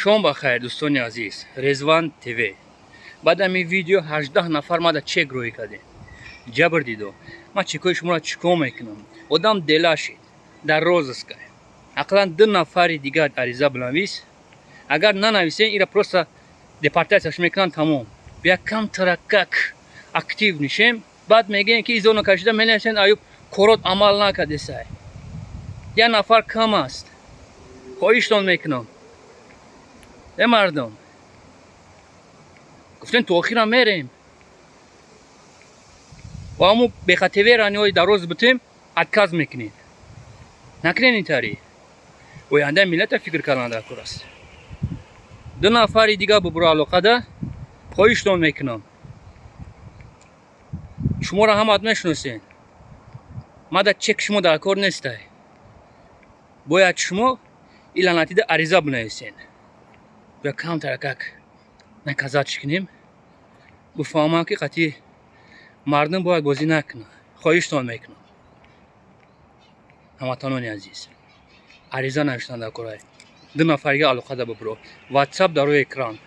شما بخیر دوستان عزیز، رضوان تیوی. بعد از این ویدیو 18 نفر ما چک روی کردیم. جبر دیدو. ما چکای شما را چیکار میکنم؟ آدم دلاشید. در روز است که. اقلا 2 نفر دیگر عریضه بنویس. اگر ننویسین ایرا پروسا دپارتاسیش میکنن تمام. بیا کم ترکک اکتیو نشیم. بعد میگن که ایزونو کشیده مینویسین ایوب کورot عمل نکرده سای. یه نفر کم است. خواهشتون میکنم. مردم گفتن تو آخیرا میریم و همون بخاطر رانیوی در روز بتیم اتکاز میکنین نکنین اینطوری و آینده ملت فکر کردن در کار است 2 نفر دیگه ببرو علاقه ده خواهشتون میکنم شما را هم آدم شناسین ما در چک شما در کار نیسته باید شما ایلاناتی ده عریضه بنویسین و کم ترکک نکازات کنیم بفهمم که قطعی مردم باید بازی نکنه خواهشتان میکنم هموطنان عزیز عریضه نوشتن در کارای 2 نفرگی علاقه ده ببرو واتساپ در روی اکران